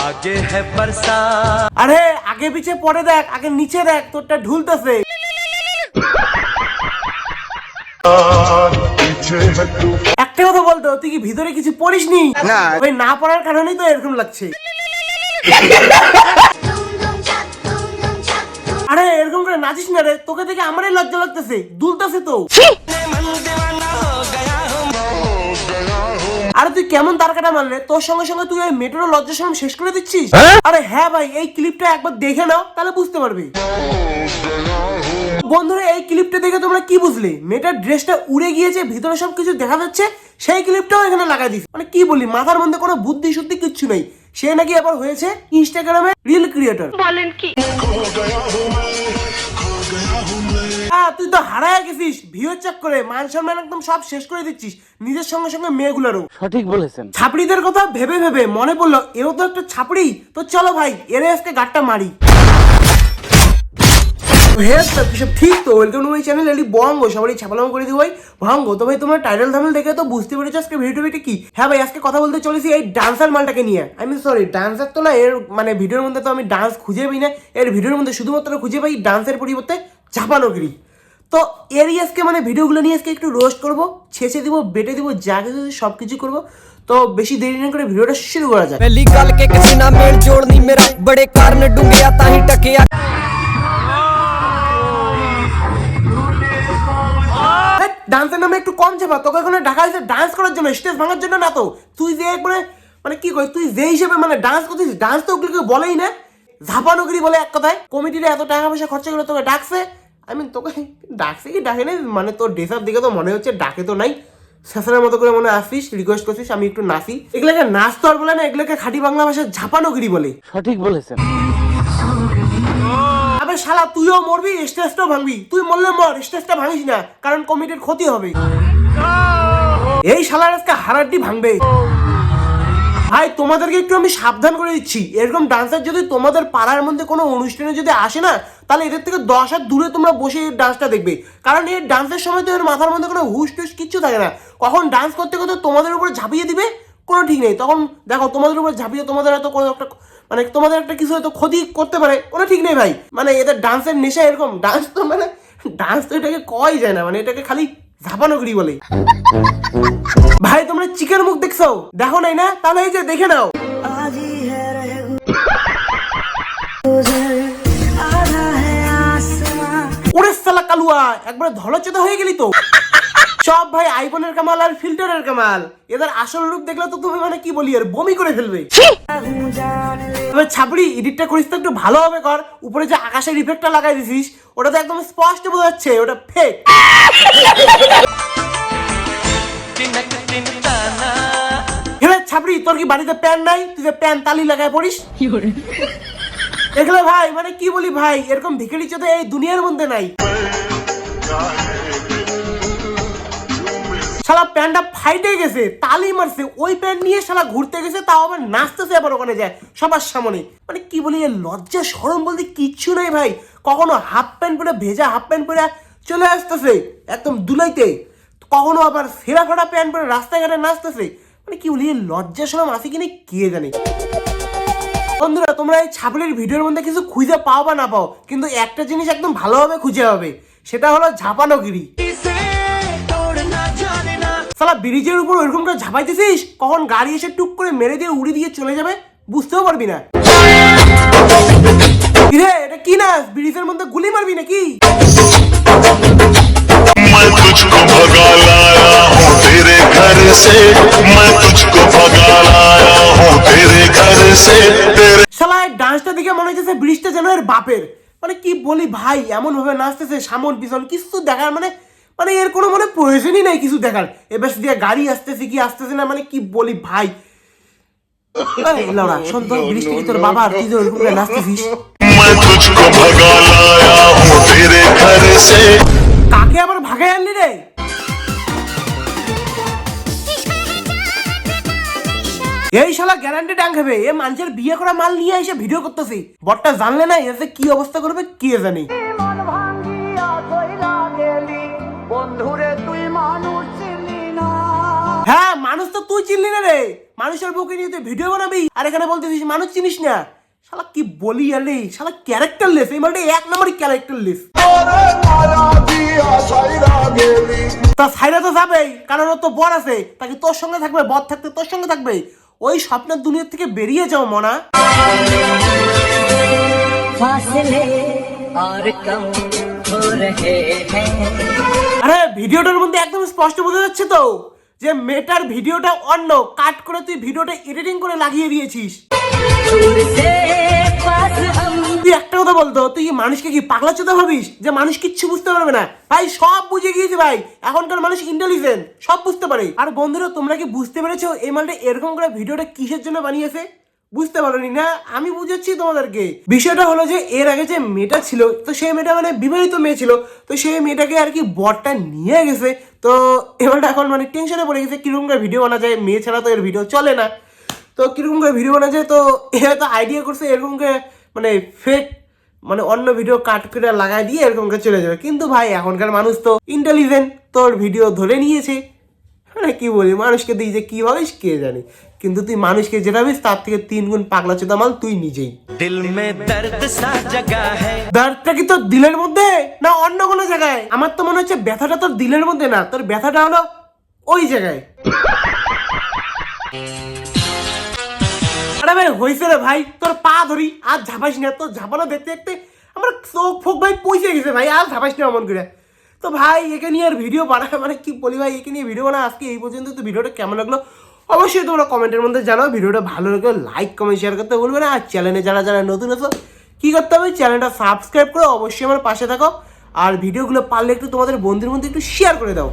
आगे है बरसात। আরে আগে পিছে পড়ে দেখ, আগে নিচে দেখ, তোরটা ঢুলতেছে। একটা কথা বলতো, তুই কি ভিতরে কিছু পড়িসনি? না। ওই না পড়ার কারণেই তো এরকম লাগছে। আরে এরকম করে নাচিস না রে, তোকে দেখে আমারই লজ্জা লাগতেছে, দুলতেছে তো। আরে তুই কেমন তারকাটা মারলে, তোর সঙ্গে সঙ্গে তুই ওই মেট্রোর লজ্জা শরম শেষ করে দিচ্ছিস। আরে হ্যাঁ ভাই, এই ক্লিপটা একবার দেখে নাও, তাহলে বুঝতে পারবে। বন্ধুরা, এই ক্লিপটা দেখে তোমরা কি বুঝলে? মেয়েটার ড্রেসটা উড়ে গিয়েছে, ভিতরে সবকিছু দেখা যাচ্ছে, সেই ক্লিপটাও এখানে লাগাই দিস। মানে কি বলি, মাথার মধ্যে কোনো বুদ্ধি শুদ্ধি কিচ্ছু নেই। সে নাকি আবার হয়েছে ইনস্টাগ্রামে রিল ক্রিয়েটর। বলেন কি? তুই তো হারায় গেছিস ভিউয়ের চক্করে, মান সম্মান একদম সব শেষ করে দিচ্ছিস, নিজের সঙ্গে সঙ্গে মেয়েগুলোরও। সঠিক বলেছেন। ছাপড়িদের কথা ভেবে ভেবে মনে পড়লো, এও তো একটা ছাপড়ি। তো চলো ভাই, এরে আজকে গাটটা মারি। ঠিক তো, ওয়েলকাম টু মাই চ্যানেল এলি বঙ্গ, সবারই ছাপালাম করে দিই ভাই ভঙ্গ। তো ভাই তোমরা টাইটেল থাম্বনেল দেখে তো বুঝতে পেরেছো আজকে ভিডিওটা কি। হ্যাঁ ভাই, আজকে কথা বলতে চলেছি এই ডান্সার মালটাকে নিয়ে। সরি, ডান্সার তো না, এর মানে ভিডিওর মধ্যে তো আমি ডান্স খুঁজে পাই না, এর ভিডিওর মধ্যে শুধুমাত্র খুঁজে পাই ডান্সের পরিবর্তে চাপানোগিরি। তো এরই আজকে মানে ভিডিওগুলো নিয়ে আজকে একটু রোস্ট করবো, ছেঁচে দিব, বেটে দিব, যা কিছু সব কিছু করবো। তো বেশি দেরি না করে ভিডিওটা শুরু করা যায়। पहली गल के किसी ना मेल जोड़नी मेरा बड़े कारण डूंगिया ताही टकिया। ডান্সের নামে একটু কম চাপা, তোকে এখানে ঢাকা হয়েছে ডান্স করার জন্য, স্টেজ ভাঙার জন্য না তো। তুই যে একবারে মানে কি কই, তুই যে হিসেবে মানে ডান্স করছিস, ডান্স তো ওগুলোকে বলেই না, ঝাপানোগিরি বলে এক কথায়। কমিটিরা এত টাকা পয়সা খরচা করে তোকে ডাকছে, তোকে ডাকছে কি ডাকে নাই, মানে তোর ড্রেসআপ দিকে তো মনে হচ্ছে ডাকে তো নাই, শেষের মতো করে মনে আসিস, রিকোয়েস্ট করছিস আমি একটু নাচি। এগুলোকে নাচ তো আর বলে না, এগুলোকে খাঁটি বাংলা ভাষায় ঝাপানোগিরি বলে। সঠিক বলেছেন। আবে শালা, তুইও মরবি, স্টেজটাও ভাঙবি। তুই মরলে মর, স্টেজটা ভাঙিস না, কারণ কমিটির ক্ষতি হবে। এই শালার আজকে হাড়াড্ডি ভাঙবে। ভাই তোমাদেরকে একটু আমি সাবধান করে দিচ্ছি, এরকম ডান্সার যদি তোমাদের পাড়ার মধ্যে কোনো অনুষ্ঠানে যদি আসে না, তাহলে এদের থেকে 10 হাত দূরে তোমরা বসে এই ডান্সটা দেখবে। কারণ এই ডান্সের সময় তো এর মাথার মধ্যে কোনো হুশ টুস কিচ্ছু থাকে না। কখন ডান্স করতে করতে তোমাদের উপরে ঝাঁপিয়ে দিবে কোনো ঠিক নেই। তখন দেখো তোমাদের উপরে ঝাঁপিয়ে তোমাদের হয়তো কোনো একটা মানে তোমাদের একটা কিছু হয়তো ক্ষতি করতে পারে, কোনো ঠিক নেই ভাই। মানে এদের ডান্সের নেশা এরকম, ডান্স তো মানে ডান্স তো এটাকে কয় যায় না, মানে এটাকে খালি ঝাপানোগিরি বলে। ভাই তোমরা চিকেন মুখ দেখছো, দেখো নাই না? তাহলে এই যে দেখে নাও। ওরে শালা কালুয়া, একবারে ধলচেতা হয়ে গেলি তো। সব ভাই আইফোনের কামাল আর ফিল্টারের কামাল, এদের আসল রূপ দেখলে তো তুমি মানে কি বলি আর বমি করে ফেলবে। তবে ছাপড়ি, এডিটটা করিস তো একটু ভালোভাবে কর। উপরে যে আকাশের ইফেক্টটা লাগাই দিছিস, ওটা তো একদম স্পষ্ট বোঝা যাচ্ছে ওটা ফেক। ছাপড়ি, তোর কি বাড়িতে প্যান নাই? তুই যে প্যান তালি লাগায় পড়িস। দেখলে ভাই মানে কি বলি ভাই, এরকম ভিখারি চোদা এই দুনিয়ার মধ্যে নাই। শালা প্যান্টটা ফাইটে গেছে, তালি মারছে, ওই প্যান্ট নিয়ে শালা ঘুরতে গেছে, তাও আবার নাচতেছে, আবার ওখানে যায় সবার সামনে। মানে কি বলি, লজ্জা শরম বলতে কিচ্ছু নাই ভাই। কখনো হাফ প্যান্ট পরে, ভেজা হাফ প্যান্ট পরে চলে আসতেছে একদম দুলাইতে, কখনো আবার ফেরা ফেরা প্যান্ট পরে রাস্তাঘাটে নাচতেছে। মানে কি বলি, লজ্জা শরম আছে কিনা কে জানে। বন্ধুরা, তোমরা এই ছাপড়ির ভিডিওর মধ্যে কিছু খুঁজে পাও বা না পাও, কিন্তু একটা জিনিস একদম ভালোভাবে খুঁজে হবে, সেটা হলো ঝাপানোগিরি। শালা ব্রিজের উপর ওইরকম করে ঝাপাইতেছিস, কখন গাড়ি এসে টুক করে মেরে দিয়ে উড়ি দিয়ে চলে যাবে বুঝতেও পারবি না। কিরে, এটা কি না ব্রিজের মধ্যে গুলি মারবি নাকি? मैं तुझको भगा लाया हूँ तेरे घर से, मैं तुझको भगा लाया हूँ तेरे घर से, तेरे। শালা এই ডান্সটা দেখে মনে হচ্ছে ব্রিজটা যেন এর বাপের। মানে কি বলি ভাই, এমন ভাবে নাচতেছে, সামন পিছন কিছু দেখার মানে মানে এর কোনো মানে প্রয়োজনই নাই কিছু দেখার। এবার দিয়ে গাড়ি আসতেছে কি আসতেছে না, মানে কি বলি ভাই। লাউড়া শোন, তোর ব্রিজটা কি তোর বাবা, তুই যে ওরকম করে নাচতেছিস। मैं तुझको भगा लाया हूँ तेरे घर से। কাকে আবার ভাগায় আনলি রে? এই শালা গ্যারান্টি ডাং খাবে, এ মানুষের বিয়ে করা মাল নিয়ে এসে ভিডিও করতেছি। বটটা জানলে না এসে কি অবস্থা করবে কে জানে। হ্যাঁ, মানুষ তো তুই চিনলি না রে, মানুষের বুকে নিয়ে তুই ভিডিও বানাবি আর এখানে বলতেছিস মানুষ চিনিস না। শালা কি বলি আলে, শালা ক্যারেক্টারলেস, এই মালটা এক নম্বরই ক্যারেক্টারলেস। তা সাইরা তো যাবেই, কারণ ওর তো বর আছে, তাকে তোর সঙ্গে থাকবে, বর থাকতে তোর সঙ্গে থাকবে। ওই স্বপ্নের দুনিয়া থেকে বেরিয়ে যাও মনা। फासले और कम हो रहे हैं। আরে ভিডিওটার মধ্যে একদম স্পষ্ট বোঝা যাচ্ছে তো যে মেটার ভিডিওটা অন্য, কাট করে তুই ভিডিওটা এডিটিং করে লাগিয়ে দিয়েছিস। दूर से पास हम তুই একটা কথা বলতো, তুই কি মানুষকে কি পাগলা চোদা ভাবিস যে মানুষ কিচ্ছু বুঝতে পারবে না? ভাই সব বুঝে গিয়েছে ভাই, এখনকার মানুষ ইন্টেলিজেন্ট, সব বুঝতে পারে। আর বন্ধুরা তোমরা কি বুঝতে পেরেছো এই মালটা এরকম করে ভিডিওটা কিসের জন্য বানিয়েছে? বুঝতে পারোনি না? আমি বুঝাচ্ছি তোমাদেরকে। বিষয়টা হলো যে এর আগে যে মেয়েটা ছিল, তো সেই মেয়েটা মানে বিবাহিত মেয়ে ছিল, তো সেই মেয়েটাকে আর কি বরটা নিয়ে গেছে। তো এবারটা এখন মানে টেনশনে পড়ে গেছে কিরকম করে ভিডিও বানা যায়, মেয়ে ছাড়া তো এর ভিডিও চলে না। তো কিরকম করে ভিডিও বানা যায়, তো এরা তো আইডিয়া করছে এরকম করে মানে ফেক মানে অন্য ভিডিও কাট করে লাগাই দিয়ে এরকম করে চলে যাবে। কিন্তু ভাই এখনকার মানুষ তো ইন্টেলিজেন্ট, তোর ভিডিও ধরে নিয়েছে। মানে কি বলি, মানুষকে তুই যে কি ভাবিস কে জানে, কিন্তু তুই মানুষকে যেটা ভাবিস তার থেকে 3 গুণ পাগলা চোদা মাল তুই নিজেই। दिल में दर्द सा जगा है। দর্দটা কি তোর দিলের মধ্যে না অন্য কোনো জায়গায়? আমার তো মনে হচ্ছে ব্যথাটা তোর দিলের মধ্যে না, তোর ব্যথাটা হলো ওই জায়গায়। আরে ভাই হয়েছে রে ভাই, তোর পা ধরি আর ঝাপাইস না, তোর ঝাপানো দেখতে দেখতে আমার চোখ ফোক ভাই পয়সে গেছে ভাই, আর ঝাপাইস না অমন করে। তো ভাই একে নিয়ে আর ভিডিও বানা মানে কি বলি ভাই, একে নিয়ে ভিডিও বানা আজকে এই পর্যন্ত। তো ভিডিওটা কেমন লাগলো অবশ্যই তোমরা কমেন্টের মধ্যে জানাও। ভিডিওটা ভালো লাগলে লাইক কমেন্ট শেয়ার করতে বলবে না। আর চ্যানেলে যারা যারা নতুন আছো কি করতে হবে, চ্যানেলটা সাবস্ক্রাইব করো, অবশ্যই আমার পাশে থাকো। আর ভিডিওগুলো পারলে একটু তোমাদের বন্ধুর মধ্যে একটু শেয়ার করে দাও।